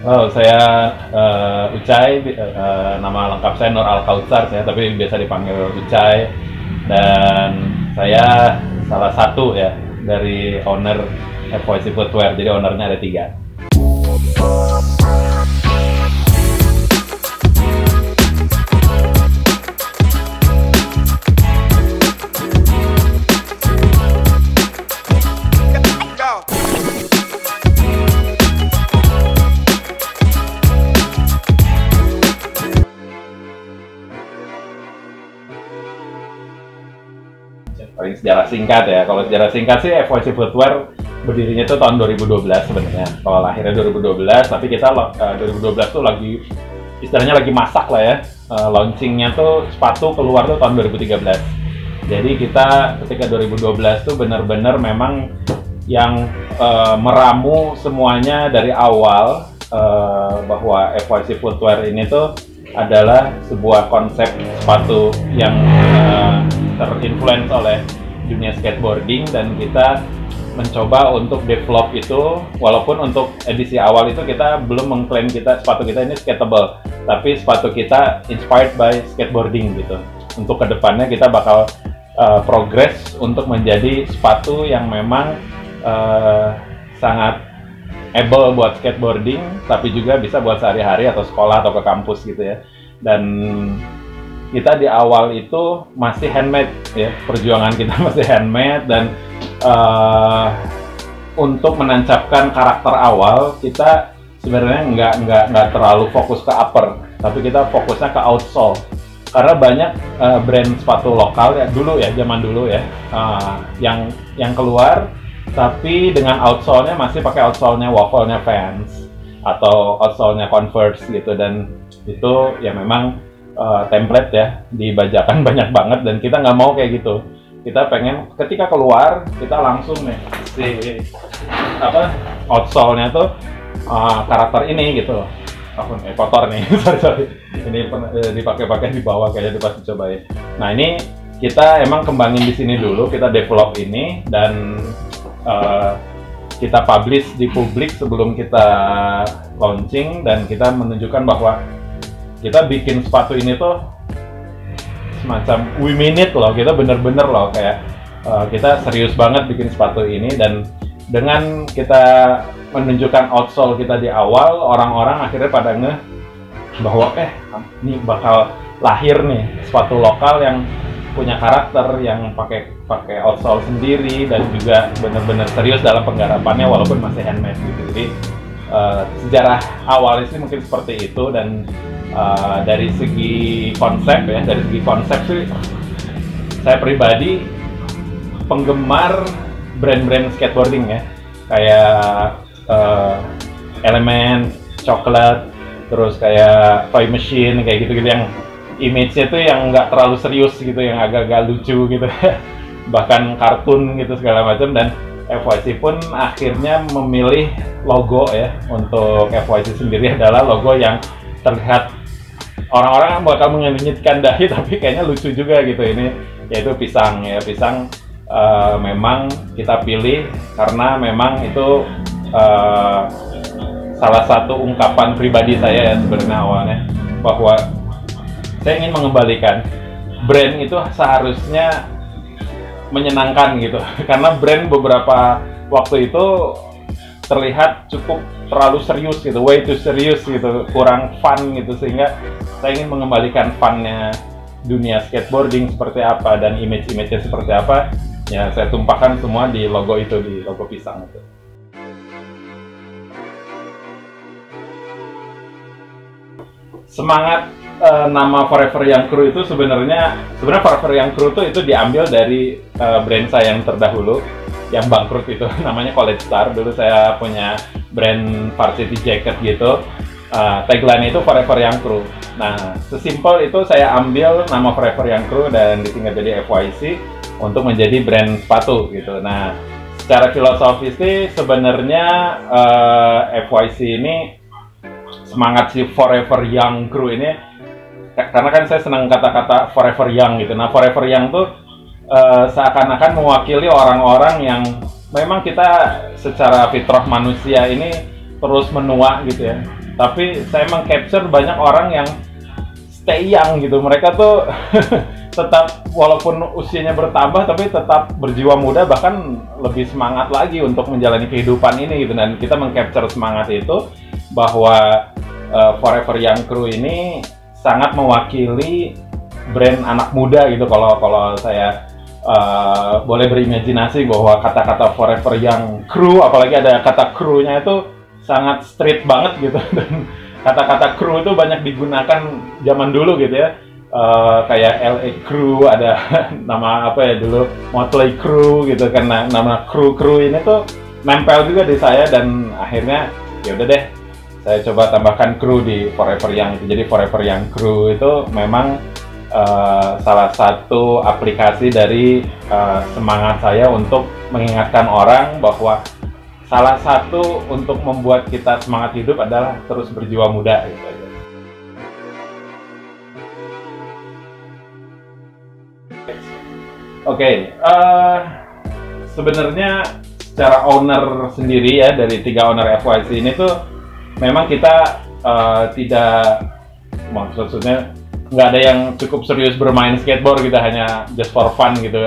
Oh, saya Ucai, nama lengkap saya Nur Al Kautsar, saya tapi biasa dipanggil Ucai, dan saya salah satu ya dari owner FYC Footwear. Jadi ownernya ada 3. Paling sejarah singkat ya. Kalau sejarah singkat sih FYC Footwear berdirinya itu tahun 2012 sebenarnya. Kalau lahirnya 2012, tapi kita 2012 tuh lagi istilahnya lagi masak lah ya. Launchingnya tuh sepatu keluar tuh tahun 2013. Jadi kita ketika 2012 tuh benar-benar memang yang meramu semuanya dari awal bahwa FYC Footwear ini tuh adalah sebuah konsep sepatu yang terinfluence oleh dunia skateboarding, dan kita mencoba untuk develop itu. Walaupun untuk edisi awal itu kita belum mengklaim sepatu kita ini skatable, tapi sepatu kita inspired by skateboarding gitu. Untuk kedepannya kita bakal progress untuk menjadi sepatu yang memang sangat able buat skateboarding, tapi juga bisa buat sehari-hari atau sekolah atau ke kampus gitu ya. Dan kita di awal itu masih handmade ya, perjuangan kita masih handmade, dan untuk menancapkan karakter awal kita sebenarnya nggak terlalu fokus ke upper, tapi kita fokusnya ke outsole. Karena banyak brand sepatu lokal ya dulu ya, zaman dulu ya, yang keluar tapi dengan outsole-nya masih pakai outsole-nya waffle-nya Vans atau outsole-nya Converse gitu, dan itu ya memang template ya, dibajakan banyak banget, dan kita nggak mau kayak gitu. Kita pengen ketika keluar kita langsung nih si outsole-nya tuh karakter ini gitu. Kotor nih, sorry. Ini dipakai di bawah kayaknya, pas dicobain. Nah ini kita emang kembangin di sini dulu, kita develop ini dan kita publish di publik sebelum kita launching, dan kita menunjukkan bahwa kita bikin sepatu ini tuh semacam we mean it loh, kita bener-bener loh kayak kita serius banget bikin sepatu ini. Dan dengan kita menunjukkan outsole kita di awal, orang-orang akhirnya pada ngeh bahwa ini bakal lahir nih sepatu lokal yang punya karakter, yang pakai outsole sendiri, dan juga bener-bener serius dalam penggarapannya walaupun masih handmade gitu. Jadi sejarah awalnya sih mungkin seperti itu. Dan dari segi konsep ya, sih saya pribadi penggemar brand-brand skateboarding ya, kayak Element, Chocolate, terus kayak Toy Machine, kayak gitu-gitu yang image-nya tuh yang nggak terlalu serius gitu, yang agak-agak lucu gitu bahkan kartun gitu segala macam. Dan FYC pun akhirnya memilih logo ya, untuk FYC sendiri adalah logo yang terlihat orang-orang bakal mengenyitkan dahi tapi kayaknya lucu juga gitu. Ini yaitu pisang ya, pisang memang kita pilih karena memang itu salah satu ungkapan pribadi saya ya sebenarnya awalnya, bahwa saya ingin mengembalikan brand itu seharusnya menyenangkan gitu karena brand beberapa waktu itu terlihat cukup terlalu serius gitu, way too serius gitu, kurang fun gitu, sehingga saya ingin mengembalikan funnya dunia skateboarding seperti apa dan image-nya seperti apa ya, saya tumpahkan semua di logo itu, di logo pisang itu. Semangat nama Forever Young Crew itu sebenarnya Forever Young Crew itu diambil dari brand saya yang terdahulu yang bangkrut itu namanya College Star. Dulu saya punya brand varsity jacket gitu, tagline itu Forever Young Crew. Nah, sesimpel itu saya ambil nama Forever Young Crew dan disingkat jadi FYC untuk menjadi brand sepatu gitu. Nah, secara filosofis sih sebenarnya FYC ini semangat si Forever Young Crew ini, karena kan saya senang kata-kata Forever Young gitu. Nah, Forever Young tuh seakan-akan mewakili orang-orang yang memang kita secara fitrah manusia ini terus menua gitu ya. Tapi saya meng-capture banyak orang yang stay young gitu. Mereka tuh tetap walaupun usianya bertambah tapi tetap berjiwa muda, bahkan lebih semangat lagi untuk menjalani kehidupan ini gitu. Dan kita meng-capture semangat itu bahwa Forever Young Crew ini sangat mewakili brand anak muda gitu. Kalau saya boleh berimajinasi bahwa kata-kata Forever Young Crew, apalagi ada kata crew-nya itu sangat street banget gitu. Dan kata-kata crew itu banyak digunakan zaman dulu gitu ya. Kayak LA Crew, ada nama apa ya dulu, Motley Crew gitu kan. Nama crew ini tuh nempel juga di saya, dan akhirnya ya udah deh saya coba tambahkan crew di Forever Young itu. Jadi Forever Young Crew itu memang salah satu aplikasi dari semangat saya untuk mengingatkan orang bahwa salah satu untuk membuat kita semangat hidup adalah terus berjiwa muda gitu. Oke, sebenarnya secara owner sendiri ya, dari 3 owner FYC ini tuh memang kita tidak, maksudnya nggak ada yang cukup serius bermain skateboard, kita hanya just for fun gitu.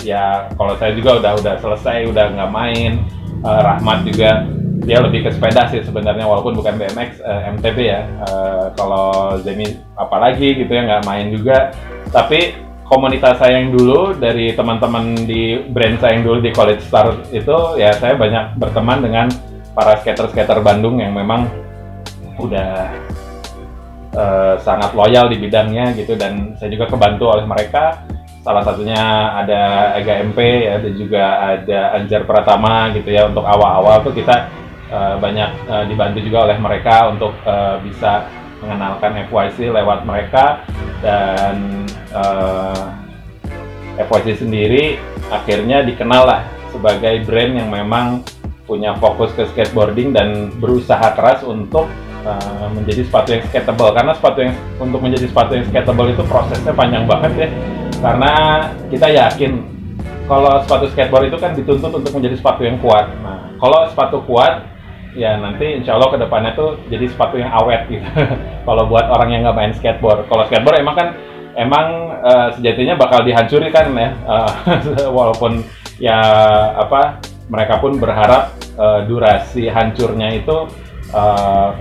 Ya kalau saya juga udah selesai, udah nggak main. Rahmat juga dia lebih ke sepeda sih sebenarnya, walaupun bukan BMX, MTB ya. Kalau Zemi apalagi gitu ya, nggak main juga. Tapi komunitas saya yang dulu, dari teman-teman di brand saya yang dulu di College Star itu, ya saya banyak berteman dengan para skater-skater Bandung yang memang udah sangat loyal di bidangnya gitu, dan saya juga kebantu oleh mereka. Salah satunya ada Ega MP ya, dan juga ada Anjar Pratama gitu ya. Untuk awal-awal tuh kita banyak dibantu juga oleh mereka untuk bisa mengenalkan FYC lewat mereka. Dan FYC sendiri akhirnya dikenal lah sebagai brand yang memang punya fokus ke skateboarding dan berusaha keras untuk menjadi sepatu yang skatable. Karena untuk menjadi sepatu yang skatable itu prosesnya panjang banget ya. Karena kita yakin kalau sepatu skateboard itu kan dituntut untuk menjadi sepatu yang kuat. Nah, kalau sepatu kuat, ya nanti insya Allah kedepannya tuh jadi sepatu yang awet gitu. Kalau buat orang yang nggak main skateboard, kalau skateboard emang sejatinya bakal dihancuri kan ya. Walaupun ya mereka pun berharap durasi hancurnya itu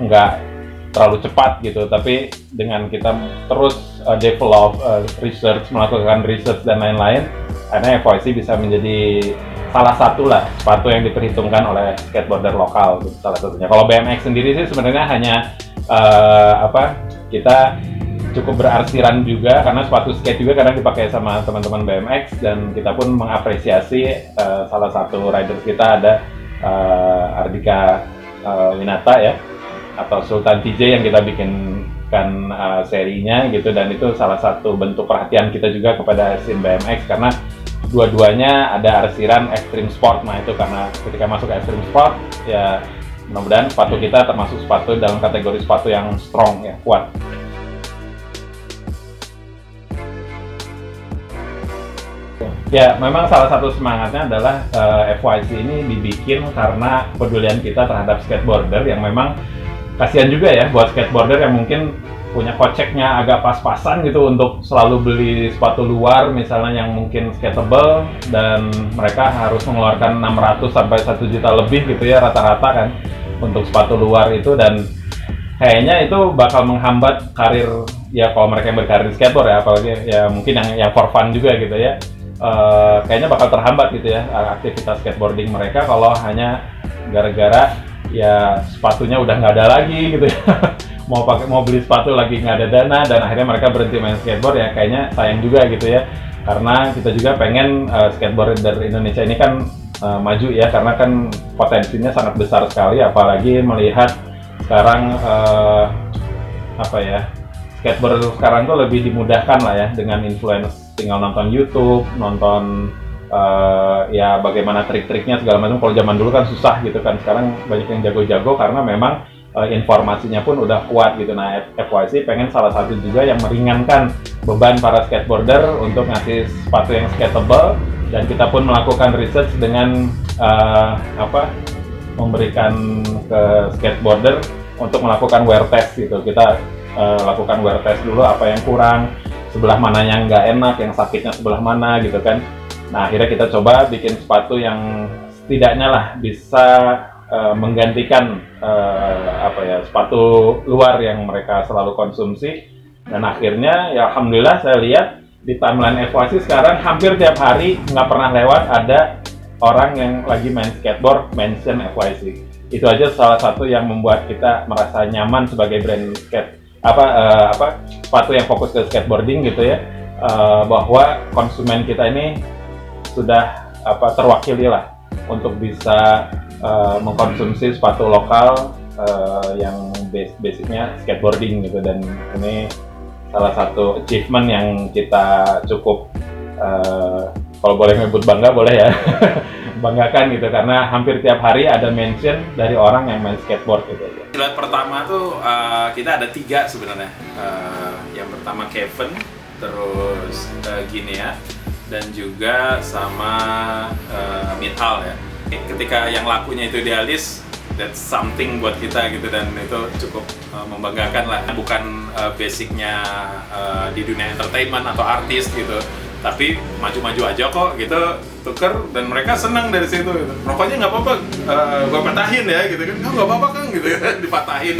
nggak terlalu cepat gitu. Tapi dengan kita terus develop research, melakukan research dan lain-lain, akhirnya FYC bisa menjadi salah satu lah sepatu yang diperhitungkan oleh skateboarder lokal gitu, salah satunya. Kalau BMX sendiri sih sebenarnya hanya kita cukup berarsiran juga, karena sepatu skate juga kadang dipakai sama teman-teman BMX, dan kita pun mengapresiasi salah satu rider kita ada Ardika Winata ya, atau Sultan TJ yang kita bikinkan serinya gitu. Dan itu salah satu bentuk perhatian kita juga kepada scene BMX, karena dua-duanya ada arsiran extreme sport. Nah itu karena ketika masuk extreme sport ya, mudah-mudahan sepatu kita termasuk sepatu dalam kategori sepatu yang strong ya, kuat. Ya, memang salah satu semangatnya adalah FYC ini dibikin karena kepedulian kita terhadap skateboarder, yang memang kasihan juga ya buat skateboarder yang mungkin punya koceknya agak pas-pasan gitu untuk selalu beli sepatu luar misalnya yang mungkin skatable, dan mereka harus mengeluarkan 600 sampai 1 juta lebih gitu ya rata-rata kan untuk sepatu luar itu. Dan kayaknya itu bakal menghambat karir ya, kalau mereka yang berkarir di skateboard ya, apalagi ya mungkin yang for fun juga gitu ya. Kayaknya bakal terhambat gitu ya aktivitas skateboarding mereka kalau hanya gara-gara ya sepatunya udah nggak ada lagi gitu ya. mau beli sepatu lagi nggak ada dana, dan akhirnya mereka berhenti main skateboard. Ya kayaknya sayang juga gitu ya, karena kita juga pengen skateboarder Indonesia ini kan maju ya, karena kan potensinya sangat besar sekali, apalagi melihat sekarang skateboarder sekarang tuh lebih dimudahkan lah ya dengan influence, tinggal nonton YouTube, nonton ya bagaimana trik-triknya segala macam. Kalau zaman dulu kan susah gitu kan, sekarang banyak yang jago-jago karena memang informasinya pun udah kuat gitu. Nah, FYC pengen salah satu juga yang meringankan beban para skateboarder untuk ngasih sepatu yang skatable, dan kita pun melakukan research dengan memberikan ke skateboarder untuk melakukan wear test gitu. Kita lakukan wear test dulu apa yang kurang, sebelah mana yang nggak enak, yang sakitnya sebelah mana gitu kan. Nah akhirnya kita coba bikin sepatu yang setidaknya lah bisa menggantikan sepatu luar yang mereka selalu konsumsi. Dan akhirnya ya alhamdulillah saya lihat di timeline FYC sekarang hampir tiap hari nggak pernah lewat ada orang yang lagi main skateboard mention FYC. Itu aja salah satu yang membuat kita merasa nyaman sebagai brand sepatu yang fokus ke skateboarding gitu ya, bahwa konsumen kita ini sudah terwakili lah untuk bisa mengkonsumsi sepatu lokal yang basicnya skateboarding gitu. Dan ini salah satu achievement yang kita cukup kalau boleh menyebut bangga boleh ya banggakan gitu, karena hampir tiap hari ada mention dari orang yang main skateboard gitu. Slide pertama tuh kita ada 3 sebenarnya. Yang pertama Kevin, terus Ginea, dan juga sama Mithal ya. Ketika yang lakunya itu idealis, that's something buat kita gitu, dan itu cukup membanggakan lah. Bukan basicnya di dunia entertainment atau artis gitu, tapi maju-maju aja kok gitu, tuker, dan mereka senang dari situ gitu. Rokoknya nggak apa-apa, gue patahin ya gitu kan, nggak apa-apa kan gitu dipatahin.